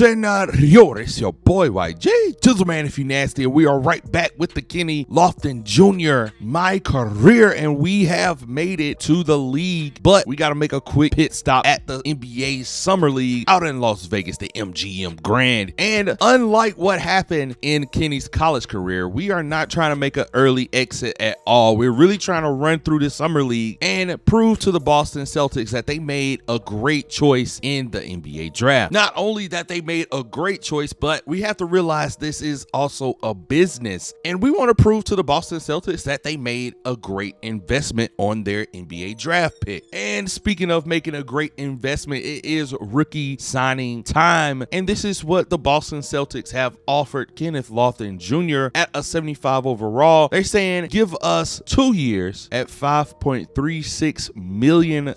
Senores, your boy YG, Tizzle Man if you nasty, and we are right back with the Kenneth Lofton Jr. My career, and we have made it to the league, but we got to make a quick pit stop at the NBA Summer League out in Las Vegas, the MGM Grand. And unlike what happened in Kenny's college career, we are not trying to make an early exit at all. We're really trying to run through the Summer League and prove to the Boston Celtics that they made a great choice in the NBA draft. Not only that they made a great choice, but we have to realize this is also a business, and we want to prove to the Boston Celtics that they made a great investment on their NBA draft pick. And speaking of making a great investment, it is rookie signing time, and this is what the Boston Celtics have offered Kenneth Lofton Jr. at a 75 overall. They're saying give us 2 years at $5.36 million.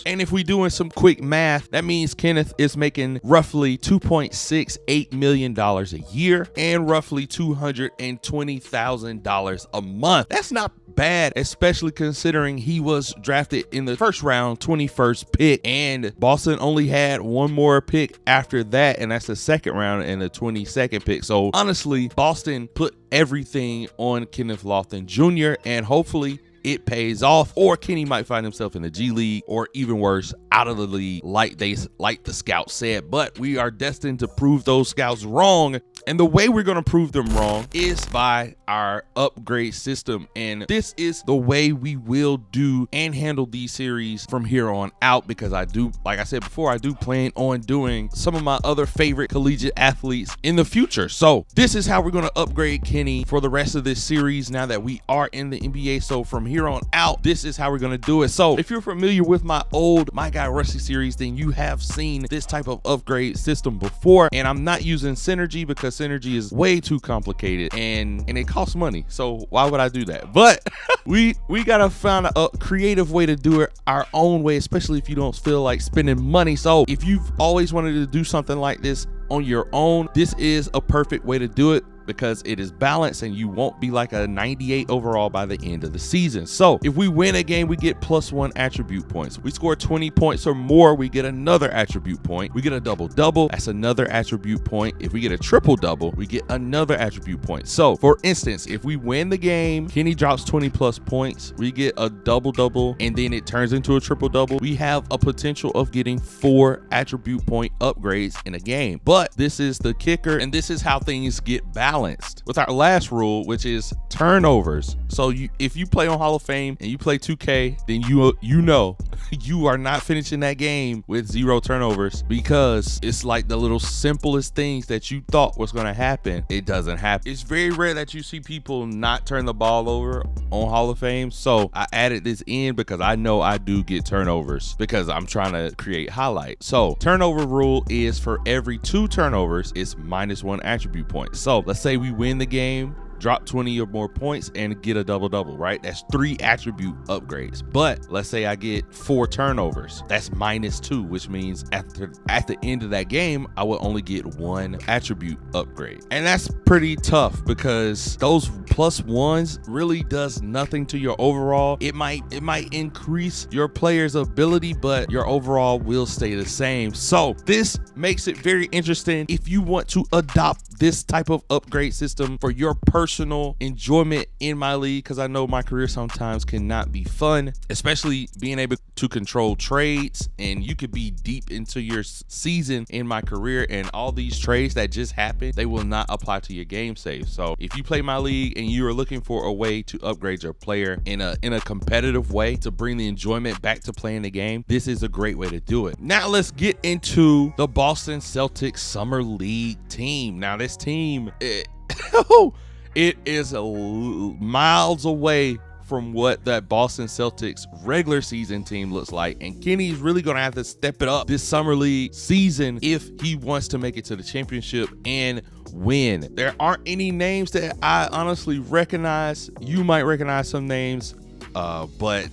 And if we doing some quick math, that means Kenneth is making roughly $2.68 million a year and roughly $220,000 a month. That's not bad, especially considering he was drafted in the first round, 21st pick, and Boston only had one more pick after that, and that's the second round and the 22nd pick. So honestly, Boston put everything on Kenneth Lofton Jr., and hopefully it pays off, or Kenny might find himself in the G League, or even worse, out of the league, like the scouts said. But we are destined to prove those scouts wrong, and the way we're going to prove them wrong is by our upgrade system, and this is the way we will do and handle these series from here on out, because I do, like I said before, I do plan on doing some of my other favorite collegiate athletes in the future. So this is how we're going to upgrade Kenny for the rest of this series now that we are in the NBA. So from here on out, this is how we're going to do it. So if you're familiar with my old My Guy Rusty series, then you have seen this type of upgrade system before, and I'm not using Synergy because Synergy is way too complicated and it costs money. So why would I do that? But we gotta find a creative way to do it our own way, especially if you don't feel like spending money. So if you've always wanted to do something like this on your own, this is a perfect way to do it, because it is balanced and you won't be like a 98 overall by the end of the season. So if we win a game, we get +1 attribute points. We score 20 points or more, we get another attribute point. We get a double-double, that's another attribute point. If we get a triple-double, we get another attribute point. So for instance, if we win the game, Kenny drops 20+ points, we get a double-double, and then it turns into a triple-double, we have a potential of getting 4 attribute point upgrades in a game. But this is the kicker, and this is how things get balanced with our last rule, which is turnovers. So if you play on Hall of Fame and you play 2K, then you know you are not finishing that game with 0 turnovers, because it's like the little simplest things that you thought was going to happen, it doesn't happen. It's very rare that you see people not turn the ball over on Hall of Fame. So I added this in because I know I do get turnovers because I'm trying to create highlights. So turnover rule is for every 2 turnovers, it's -1 attribute point. So let's say we win the game, drop 20 or more points, and get a double-double, right? That's 3 attribute upgrades. But let's say I get 4 turnovers. That's -2, which means at the end of that game, I will only get 1 attribute upgrade. And that's pretty tough because those +1s really does nothing to your overall. It might increase your player's ability, but your overall will stay the same. So this makes it very interesting if you want to adopt this type of upgrade system for your personal enjoyment in my league, because I know my career sometimes cannot be fun, especially being able to control trades, and you could be deep into your season in my career, and all these trades that just happened, they will not apply to your game save. So if you play my league and you are looking for a way to upgrade your player in a competitive way to bring the enjoyment back to playing the game, this is a great way to do it. Now let's get into the Boston Celtics Summer League team. Now this team, it is miles away from what that Boston Celtics regular season team looks like, and Kenny's really gonna have to step it up this Summer League season if he wants to make it to the championship and win. There aren't any names that I honestly recognize. You might recognize some names, but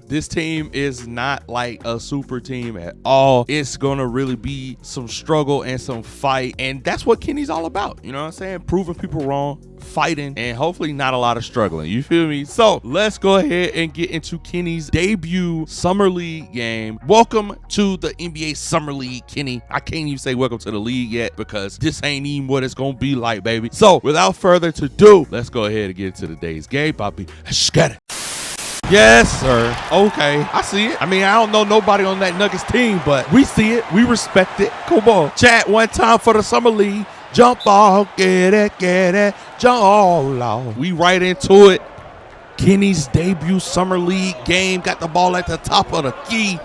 this team is not like a super team at all. It's gonna really be some struggle and some fight, and that's what Kenny's all about. You know what I'm saying? Proving people wrong, fighting and hopefully not a lot of struggling. You feel me? So let's go ahead and get into Kenny's debut Summer League game. Welcome to the NBA Summer League, Kenny. I can't even say welcome to the league yet because this ain't even what it's going to be like, baby. So without further ado, let's go ahead and get into today's game, Poppy. Let's get it. Yes, sir. Okay, I see it. I mean, I don't know nobody on that Nuggets team, but we see it. We respect it. Come on. Chat one time for the Summer League. Jump ball, get it, jump all out. We right into it. Kenny's debut Summer League game. Got the ball at the top of the key.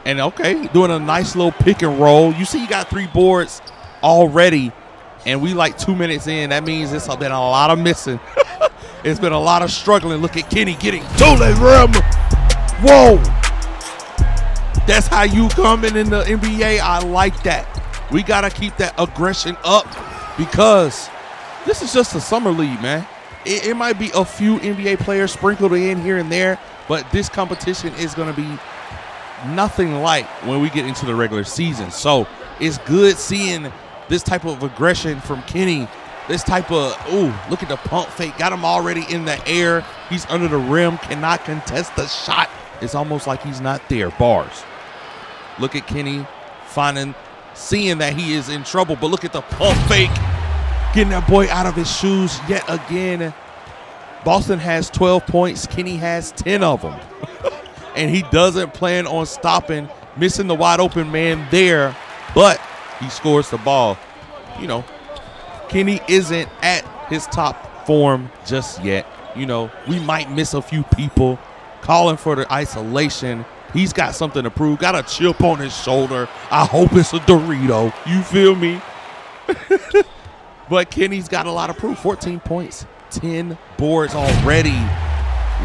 And okay, doing a nice little pick and roll. You see you got 3 boards already. And we like 2 minutes in. That means it's been a lot of missing. It's been a lot of struggling. Look at Kenny getting to the rim. Whoa. That's how you coming in the NBA. I like that. We got to keep that aggression up because this is just a summer league, man. It might be a few NBA players sprinkled in here and there, but this competition is going to be nothing like when we get into the regular season. So it's good seeing this type of aggression from Kenny. This type of, ooh, look at the pump fake. Got him already in the air. He's under the rim, cannot contest the shot. It's almost like he's not there. Bars. Look at Kenny seeing that he is in trouble, but look at the pump fake. Getting that boy out of his shoes yet again. Boston has 12 points. Kenny has 10 of them. And he doesn't plan on stopping, missing the wide open man there, but he scores the ball. You know, Kenny isn't at his top form just yet. You know, we might miss a few people calling for the isolation. He's got something to prove. Got a chip on his shoulder. I hope it's a Dorito. You feel me? But Kenny's got a lot of proof. 14 points, 10 boards already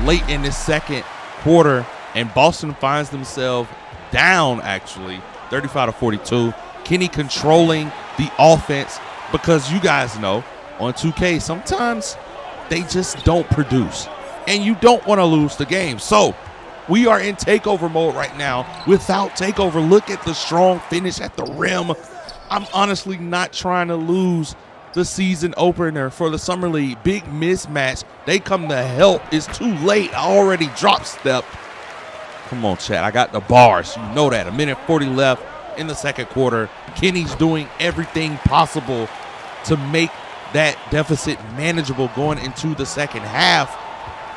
late in the second quarter. And Boston finds themselves down, actually, 35-42. Kenny controlling the offense. Because you guys know, on 2K, sometimes they just don't produce. And you don't want to lose the game. So, we are in takeover mode right now. Without takeover, look at the strong finish at the rim. I'm honestly not trying to lose the season opener for the Summer League. Big mismatch. They come to help. It's too late. I already drop stepped. Come on, chat. I got the bars. You know that. 1:40 left in the second quarter. Kenny's doing everything possible to make that deficit manageable going into the second half.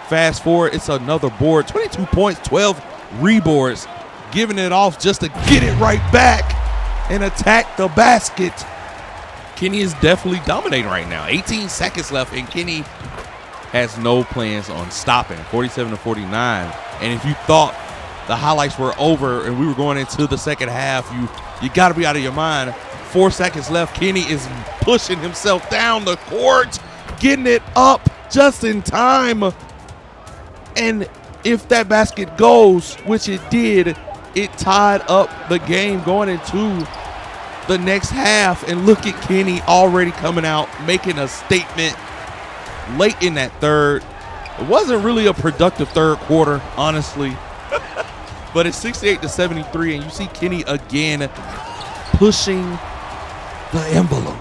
Fast forward, it's another board. 22 points, 12 reboards. Giving it off just to get it right back and attack the basket. Kenny is definitely dominating right now. 18 seconds left, and Kenny has no plans on stopping. 47-49. And if you thought the highlights were over and we were going into the second half, you got to be out of your mind. 4 seconds left. Kenny is pushing himself down the court, getting it up just in time. And if that basket goes, which it did, it tied up the game going into the next half. And look at Kenny already coming out, making a statement late in that third. It wasn't really a productive third quarter, honestly. But it's 68-73, and you see Kenny again pushing the envelope.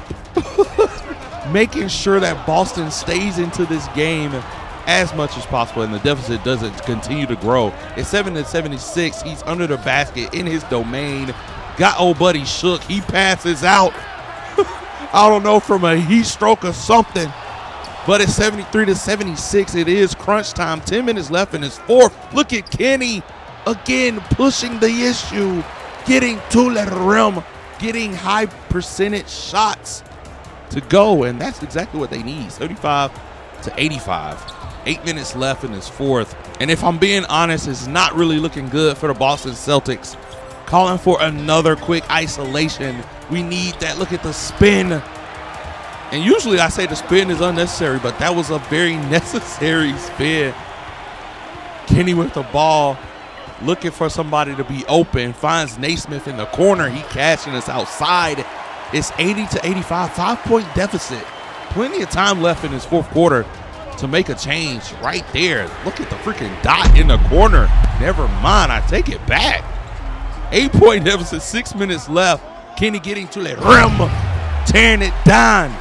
Making sure that Boston stays into this game as much as possible and the deficit doesn't continue to grow. It's 7-76. He's under the basket in his domain. Got old buddy shook. He passes out. I don't know, from a heat stroke or something. But it's 73-76. It is crunch time. 10 minutes left in his fourth. Look at Kenny again pushing the issue, getting to the rim, getting high percentage shots to go, and that's exactly what they need. 35-85. 8 minutes left in his fourth. And if I'm being honest, it's not really looking good for the Boston Celtics. Calling for another quick isolation. We need that. Look at the spin. And usually I say the spin is unnecessary, but that was a very necessary spin. Kenny with the ball, looking for somebody to be open. Finds Naismith in the corner. He catching us outside. It's 80-85, 5-point deficit. Plenty of time left in his fourth quarter to make a change right there. Look at the freaking dot in the corner. Never mind, I take it back. 8-point deficit, 6 minutes left. Kenny getting to the rim, tearing it down.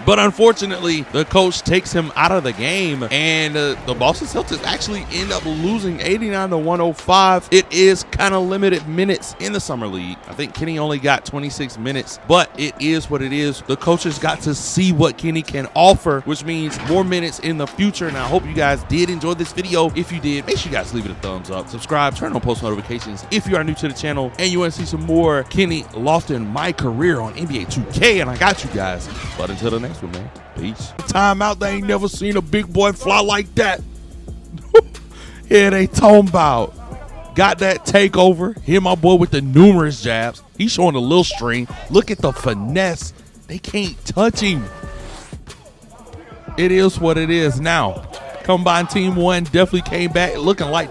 But unfortunately, the coach takes him out of the game, and the Boston Celtics actually end up losing 89-105. It is kind of limited minutes in the summer league. I think Kenny only got 26 minutes, but it is what it is. The coaches got to see what Kenny can offer, which means more minutes in the future. And I hope you guys did enjoy this video. If you did, make sure you guys leave it a thumbs up, subscribe, turn on post notifications if you are new to the channel and you want to see some more Kenneth Lofton, my career on NBA 2K. And I got you guys. But until the next one, man, peace. Time out. They ain't never seen a big boy fly like that. Yeah, they talking about. Got that takeover. Hit my boy with the numerous jabs. He's showing a little string. Look at the finesse. They can't touch him. It is what it is now. Combined Team 1 definitely came back looking like they